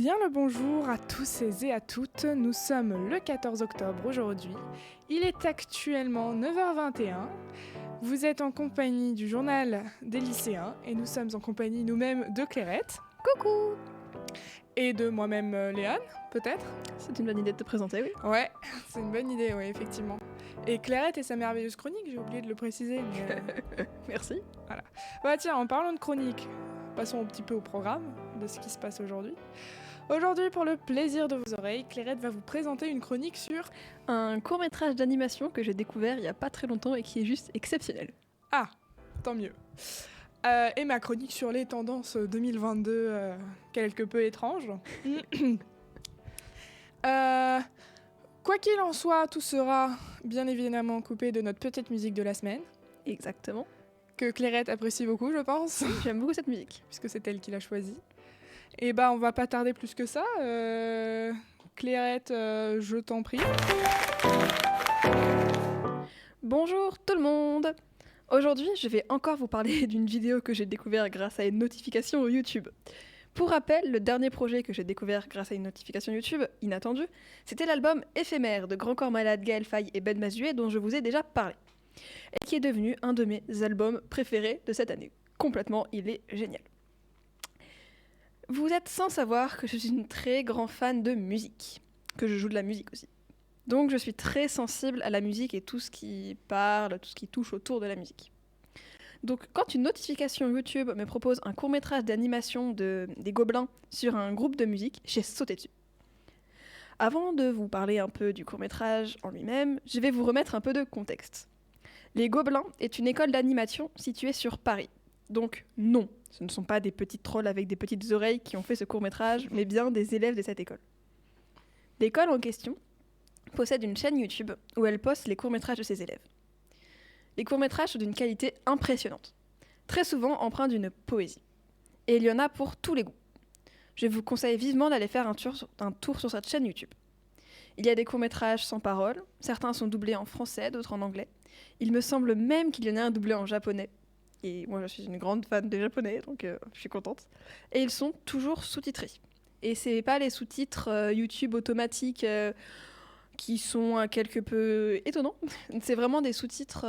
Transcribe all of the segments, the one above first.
Bien le bonjour à tous et à toutes, nous sommes le 14 octobre aujourd'hui, il est actuellement 9h21, vous êtes en compagnie du journal des lycéens et nous sommes en compagnie nous-mêmes de Clairette. Coucou! Et de moi-même Léane, peut-être. C'est une bonne idée de te présenter, oui. Ouais, c'est une bonne idée, oui, effectivement. Et Clairette et sa merveilleuse chronique, j'ai oublié de le préciser. Mais... Merci. Voilà. Ouais, tiens, en parlant de chronique, passons un petit peu au programme de ce qui se passe aujourd'hui. Aujourd'hui, pour le plaisir de vos oreilles, Clairette va vous présenter une chronique sur un court-métrage d'animation que j'ai découvert il y a pas très longtemps et qui est juste exceptionnel. Ah, tant mieux. Et ma chronique sur les tendances 2022, quelque peu étranges. Quoi qu'il en soit, tout sera bien évidemment coupé de notre petite musique de la semaine. Exactement. Que Clairette apprécie beaucoup, je pense. J'aime beaucoup cette musique. Puisque c'est elle qui l'a choisie. Et bah, on va pas tarder plus que ça. Clairette, je t'en prie. Bonjour tout le monde! Aujourd'hui, je vais encore vous parler d'une vidéo que j'ai découverte grâce à une notification YouTube. Pour rappel, le dernier projet que j'ai découvert grâce à une notification YouTube, inattendue, c'était l'album Éphémère de Grand Corps Malade, Gaël Faye et Ben Mazuet dont je vous ai déjà parlé. Et qui est devenu un de mes albums préférés de cette année. Complètement, il est génial. Vous êtes sans savoir que je suis une très grande fan de musique, que je joue de la musique aussi. Donc je suis très sensible à la musique et tout ce qui parle, tout ce qui touche autour de la musique. Donc quand une notification YouTube me propose un court-métrage d'animation des Gobelins sur un groupe de musique, j'ai sauté dessus. Avant de vous parler un peu du court-métrage en lui-même, je vais vous remettre un peu de contexte. Les Gobelins est une école d'animation située sur Paris. Donc non, ce ne sont pas des petits trolls avec des petites oreilles qui ont fait ce court-métrage, mais bien des élèves de cette école. L'école en question possède une chaîne YouTube où elle poste les courts-métrages de ses élèves. Les courts-métrages sont d'une qualité impressionnante, très souvent empreints d'une poésie. Et il y en a pour tous les goûts. Je vous conseille vivement d'aller faire un tour sur cette chaîne YouTube. Il y a des courts-métrages sans parole, certains sont doublés en français, d'autres en anglais. Il me semble même qu'il y en a un doublé en japonais. Et moi je suis une grande fan des japonais, donc je suis contente. Et ils sont toujours sous-titrés. Et c'est pas les sous-titres YouTube automatiques qui sont quelque peu étonnants. C'est vraiment des sous-titres...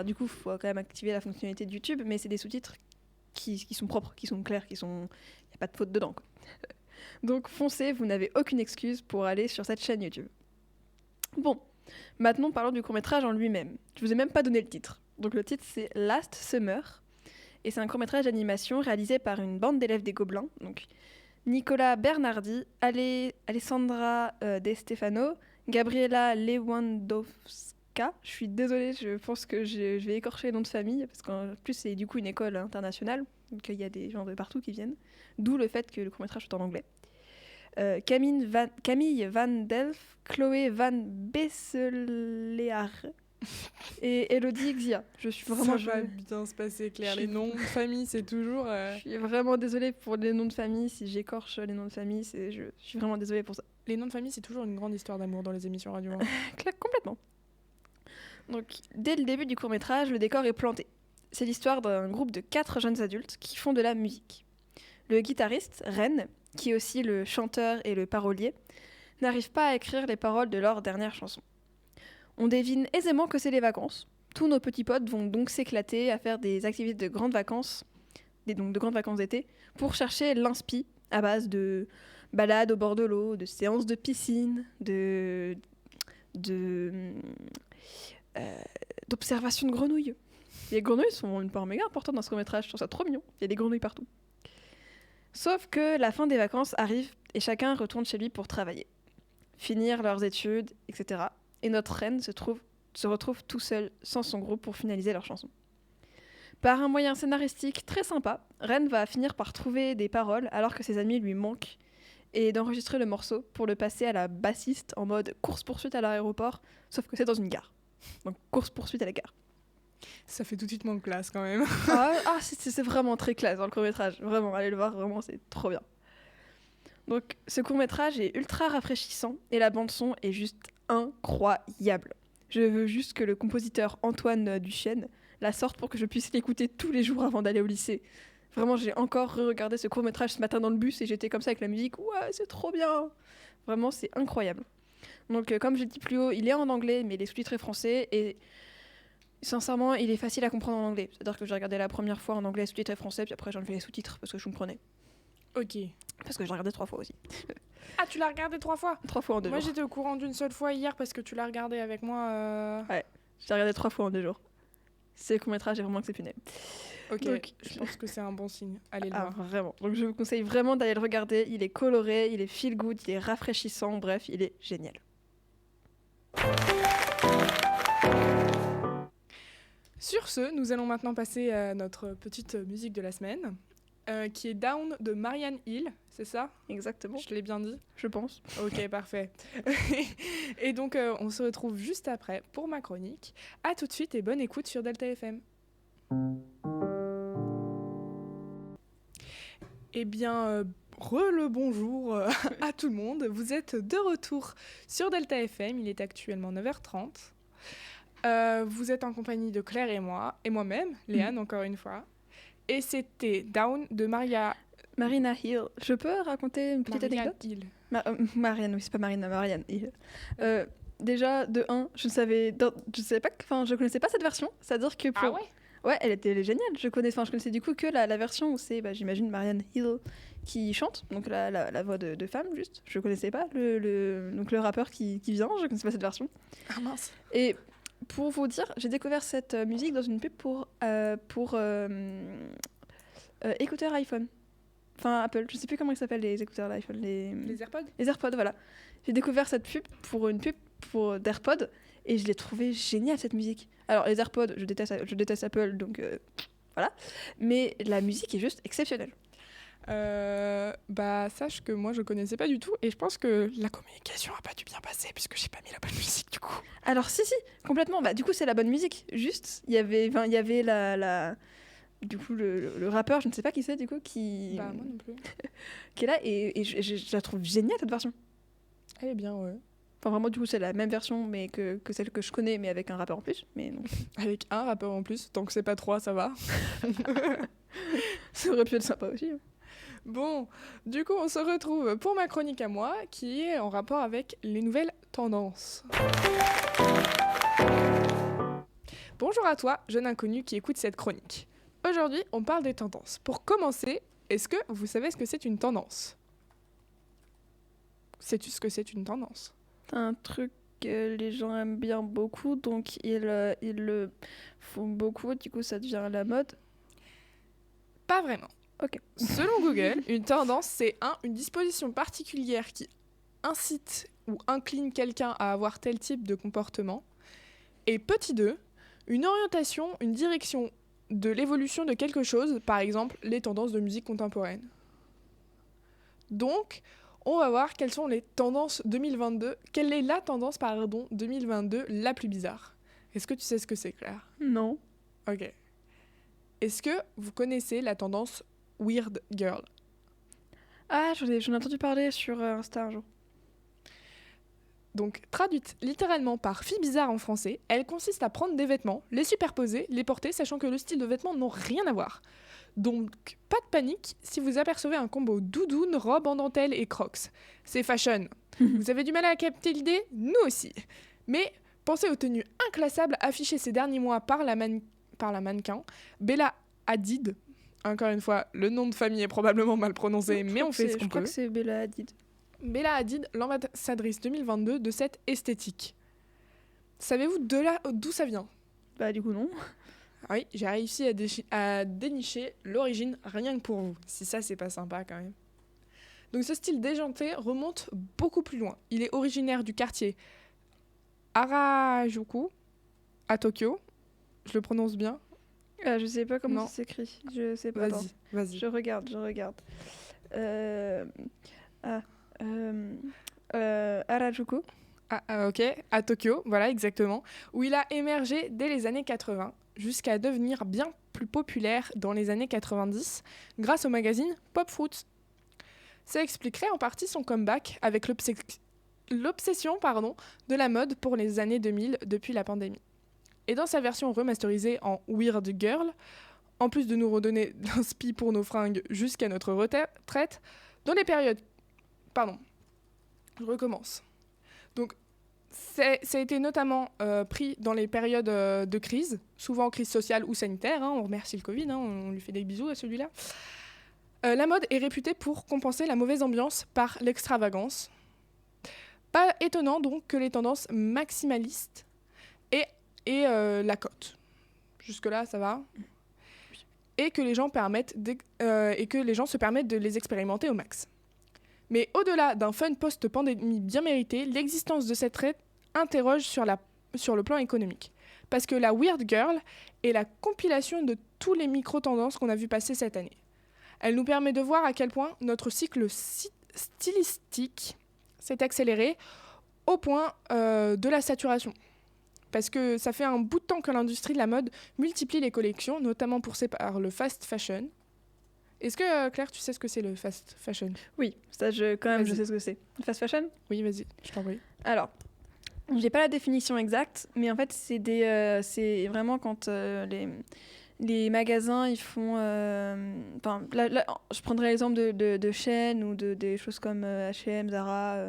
du coup, il faut quand même activer la fonctionnalité de YouTube, mais c'est des sous-titres qui sont propres, qui sont clairs, il n'y a pas de faute dedans, quoi. Donc foncez, vous n'avez aucune excuse pour aller sur cette chaîne YouTube. Bon, maintenant parlons du court-métrage en lui-même. Je vous ai même pas donné le titre. Donc le titre c'est Last Summer, et c'est un court-métrage d'animation réalisé par une bande d'élèves des Gobelins, donc Nicolas Bernardi, Alessandra De Stefano, Gabriela Lewandowska. Je suis désolée, je pense que je vais écorcher le nom de famille, parce qu'en plus c'est du coup une école internationale, donc il y a des gens de partout qui viennent, d'où le fait que le court-métrage soit en anglais. Camille Van Delft, Chloé Van Besselear et Elodie Xia. Je suis vraiment... Ça va bien se passer, Claire. Les noms de famille, c'est toujours... Je suis vraiment désolée pour les noms de famille. Si j'écorche les noms de famille, je suis vraiment désolée pour ça. Les noms de famille, c'est toujours une grande histoire d'amour dans les émissions radio. Complètement. Donc, dès le début du court-métrage, le décor est planté. C'est l'histoire d'un groupe de 4 jeunes adultes qui font de la musique. Le guitariste, Ren, qui est aussi le chanteur et le parolier, n'arrive pas à écrire les paroles de leur dernière chanson. On devine aisément que c'est les vacances. Tous nos petits potes vont donc s'éclater à faire des activités de grandes vacances, de grandes vacances d'été, pour chercher l'inspi à base balades au bord de l'eau, de séances de piscine, d'observation de grenouilles. Les grenouilles sont une part méga importante dans ce court-métrage, je trouve ça trop mignon. Il y a des grenouilles partout. Sauf que la fin des vacances arrive et chacun retourne chez lui pour travailler, finir leurs études, etc. Et notre reine se retrouve tout seul, sans son groupe, pour finaliser leur chanson. Par un moyen scénaristique très sympa, Ren va finir par trouver des paroles alors que ses amis lui manquent et d'enregistrer le morceau pour le passer à la bassiste en mode course-poursuite à l'aéroport, sauf que c'est dans une gare. Donc course-poursuite à la gare. Ça fait tout de suite moins classe quand même. C'est vraiment très classe dans le court-métrage. Vraiment, allez le voir, vraiment, c'est trop bien. Donc ce court-métrage est ultra rafraîchissant et la bande-son est juste incroyable. Je veux juste que le compositeur Antoine Duchesne la sorte pour que je puisse l'écouter tous les jours avant d'aller au lycée. Vraiment, j'ai encore regardé ce court-métrage ce matin dans le bus et j'étais comme ça avec la musique. Ouais, c'est trop bien. Vraiment, c'est incroyable. Donc, comme j'ai dit plus haut, il est en anglais, mais il est sous-titré français. Et sincèrement, il est facile à comprendre en anglais. C'est-à-dire que j'ai regardé la première fois en anglais sous-titré français, puis après j'ai enlevé les sous-titres parce que je comprenais. Ok. Parce que j'ai regardé 3 fois aussi. Ah, tu l'as regardé 3 fois? 3 fois en 2 Moi, jours. j'étais au courant d'une seule fois hier parce que tu l'as regardé avec moi. J'ai regardé 3 fois en 2 jours. Ce court-métrage est vraiment exceptionnel. Ok, Donc, je pense que c'est un bon signe. Allez le Ah, voir. vraiment. Donc je vous conseille vraiment d'aller le regarder. Il est coloré, il est feel good, il est rafraîchissant. Bref, il est génial. Sur ce, nous allons maintenant passer à notre petite musique de la semaine, qui est Down de Marianne Hill, c'est ça? Exactement, Je l'ai bien dit? je pense. Ok, parfait. Et donc, on se retrouve juste après pour ma chronique. À tout de suite et bonne écoute sur Delta FM. Eh bien, le bonjour à tout le monde. Vous êtes de retour sur Delta FM. Il est actuellement 9h30. Vous êtes en compagnie de Claire et moi, et moi-même, Léane, encore une fois. Et c'était Down de Marina Hill. Je peux raconter une petite Marianne anecdote Hill. Marianne, oui, c'est pas Marina, Marianne Hill. Déjà, de 1, je savais pas, je connaissais pas cette version. C'est-à-dire que Ah ouais? Ouais, elle était géniale. Je connaissais du coup que la version où c'est, j'imagine, Marianne Hill qui chante, donc la voix de femme, juste. Je connaissais pas donc le rappeur qui vient, je connaissais pas cette version. Ah mince. Et pour vous dire, j'ai découvert cette musique dans une pub pour écouteurs iPhone. Enfin, Apple, je sais plus comment ils s'appellent les écouteurs d'iPhone. Les AirPods? Les AirPods, voilà. J'ai découvert cette pub pour une pub d'AirPods et je l'ai trouvée géniale, cette musique. Alors, les AirPods, je déteste Apple, donc voilà. Mais la musique est juste exceptionnelle. Sache que moi je connaissais pas du tout et je pense que la communication a pas dû bien passer puisque j'ai pas mis la bonne musique du coup. Alors si, complètement. Du coup, c'est la bonne musique. Juste, il y avait du coup le rappeur, je ne sais pas qui c'est du coup, qui Bah moi non plus. qui est là et je la trouve géniale cette version. Elle est bien, ouais. Enfin vraiment, du coup, c'est la même version mais que celle que je connais, mais avec un rappeur en plus. Mais donc, Avec un rappeur en plus, tant que c'est pas 3, ça va. ça aurait pu être sympa aussi. Bon, du coup, on se retrouve pour ma chronique à moi, qui est en rapport avec les nouvelles tendances. Bonjour à toi, jeune inconnu qui écoute cette chronique. Aujourd'hui, on parle des tendances. Pour commencer, est-ce que vous savez ce que c'est une tendance? Sais-tu ce que c'est une tendance? C'est un truc que les gens aiment bien beaucoup, donc ils le font beaucoup, du coup ça devient la mode. Pas vraiment. Ok. Selon Google, une tendance, c'est une disposition particulière qui incite ou incline quelqu'un à avoir tel type de comportement. Et petit 2, une orientation, une direction de l'évolution de quelque chose, par exemple les tendances de musique contemporaine. Donc, on va voir quelles sont les tendances 2022. Quelle est la tendance, 2022 la plus bizarre? Est-ce que tu sais ce que c'est, Claire? Non. Ok. Est-ce que vous connaissez la tendance Weird Girl? Ah, j'en ai entendu parler sur Insta un jour. Donc, traduite littéralement par fille bizarre en français, elle consiste à prendre des vêtements, les superposer, les porter, sachant que le style de vêtements n'ont rien à voir. Donc, pas de panique si vous apercevez un combo doudoune, robe en dentelle et crocs. C'est fashion. Vous avez du mal à capter l'idée? Nous aussi. Mais pensez aux tenues inclassables affichées ces derniers mois par la mannequin Bella Hadid. Encore une fois, le nom de famille est probablement mal prononcé, mais on fait ce qu'on peut. Je crois que c'est Bella Hadid. Bella Hadid, l'ambassadrice 2022 de cette esthétique. Savez-vous d'où ça vient? Bah du coup non. Ah oui, j'ai réussi à dénicher l'origine rien que pour vous. Si ça, c'est pas sympa quand même. Donc ce style déjanté remonte beaucoup plus loin. Il est originaire du quartier Harajuku, à Tokyo. Je le prononce bien? Je sais pas comment ça s'écrit. Je sais pas. Vas-y. Je regarde. Harajuku. Ok, à Tokyo, voilà exactement, où il a émergé dès les années 80, jusqu'à devenir bien plus populaire dans les années 90, grâce au magazine Pop Fruit. Ça expliquerait en partie son comeback avec l'obsession de la mode pour les années 2000 depuis la pandémie. Et dans sa version remasterisée en Weird Girl, en plus de nous redonner de l'inspi pour nos fringues jusqu'à notre retraite, dans les périodes... Pardon, je recommence. Donc, ça a été notamment pris dans les périodes de crise, souvent crise sociale ou sanitaire, on remercie le Covid, on lui fait des bisous à celui-là. La mode est réputée pour compenser la mauvaise ambiance par l'extravagance. Pas étonnant donc que les tendances maximalistes et la cote. Jusque-là, ça va. Et que les gens se permettent de les expérimenter au max. Mais au-delà d'un fun post-pandémie bien mérité, l'existence de cette traite interroge sur le plan économique. Parce que la Weird Girl est la compilation de tous les micro-tendances qu'on a vu passer cette année. Elle nous permet de voir à quel point notre cycle stylistique s'est accéléré au point de la saturation. Parce que ça fait un bout de temps que l'industrie de la mode multiplie les collections, notamment poussée par le fast fashion. Est-ce que, Claire, tu sais ce que c'est le fast fashion ? Oui, ça, je sais ce que c'est. Le fast fashion ? Oui, vas-y, je t'en prie. Alors, j'ai pas la définition exacte, mais en fait, c'est vraiment quand les magasins, ils font... là, je prendrais l'exemple de chaînes ou des choses comme H&M, Zara...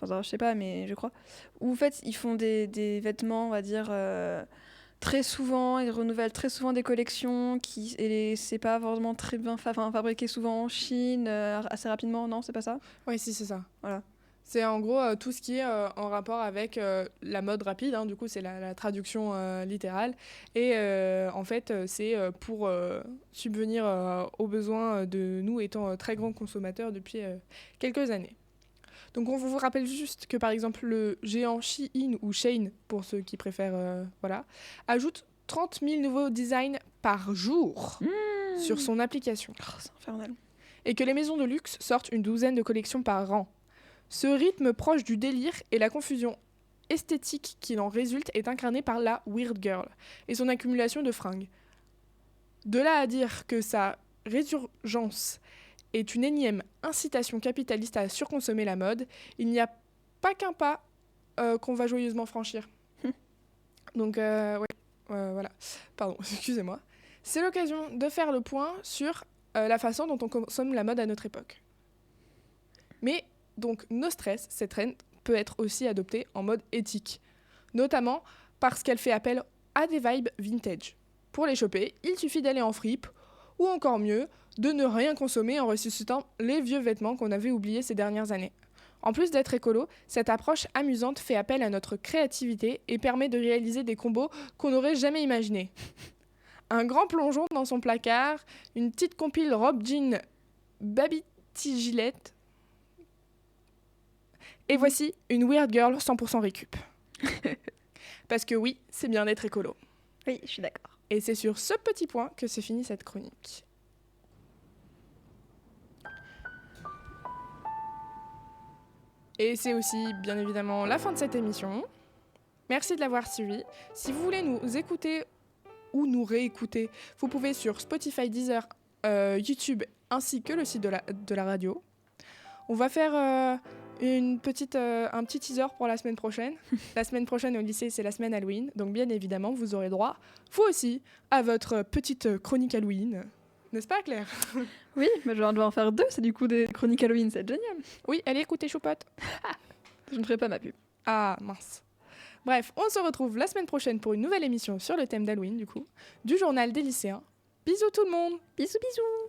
Zara, je sais pas, mais je crois. Où, en fait, ils font des vêtements, on va dire... très souvent, ils renouvellent très souvent des collections c'est pas vraiment très bien fabriqué souvent en Chine, assez rapidement, non, c'est pas ça ? Oui, si, c'est ça. Voilà. C'est en gros tout ce qui est en rapport avec la mode rapide, du coup c'est la traduction littérale. Et en fait, c'est pour subvenir aux besoins de nous étant très grands consommateurs depuis quelques années. Donc on vous rappelle juste que par exemple le géant Shein ou Shein, pour ceux qui préfèrent, ajoute 30 000 nouveaux designs par jour sur son application. Oh, c'est infernal. Et que les maisons de luxe sortent une douzaine de collections par an. Ce rythme proche du délire et la confusion esthétique qui en résulte est incarné par la Weird Girl et son accumulation de fringues. De là à dire que sa résurgence est une énième incitation capitaliste à surconsommer la mode, il n'y a pas qu'un pas qu'on va joyeusement franchir. Donc, voilà. Pardon, excusez-moi. C'est l'occasion de faire le point sur la façon dont on consomme la mode à notre époque. Mais, donc, no stress, cette trend peut être aussi adoptée en mode éthique, notamment parce qu'elle fait appel à des vibes vintage. Pour les choper, il suffit d'aller en fripe, ou encore mieux, de ne rien consommer en ressuscitant les vieux vêtements qu'on avait oubliés ces dernières années. En plus d'être écolo, cette approche amusante fait appel à notre créativité et permet de réaliser des combos qu'on n'aurait jamais imaginés. Un grand plongeon dans son placard, une petite compile robe jean Babity Gillette, et voici une Weird Girl 100% récup. Parce que oui, c'est bien d'être écolo. Oui, je suis d'accord. Et c'est sur ce petit point que se finit cette chronique. Et c'est aussi, bien évidemment, la fin de cette émission. Merci de l'avoir suivi. Si vous voulez nous écouter ou nous réécouter, vous pouvez sur Spotify, Deezer, YouTube, ainsi que le site de la radio. On va faire un petit teaser pour la semaine prochaine. La semaine prochaine au lycée, c'est la semaine Halloween. Donc bien évidemment, vous aurez droit, vous aussi, à votre petite chronique Halloween. N'est-ce pas, Claire ? Oui, mais je dois en faire 2, c'est du coup des chroniques Halloween, c'est génial. Oui, allez écouter Choupote. Je ne ferai pas ma pub. Ah, mince. Bref, on se retrouve la semaine prochaine pour une nouvelle émission sur le thème d'Halloween, du journal des lycéens. Bisous tout le monde. Bisous, bisous.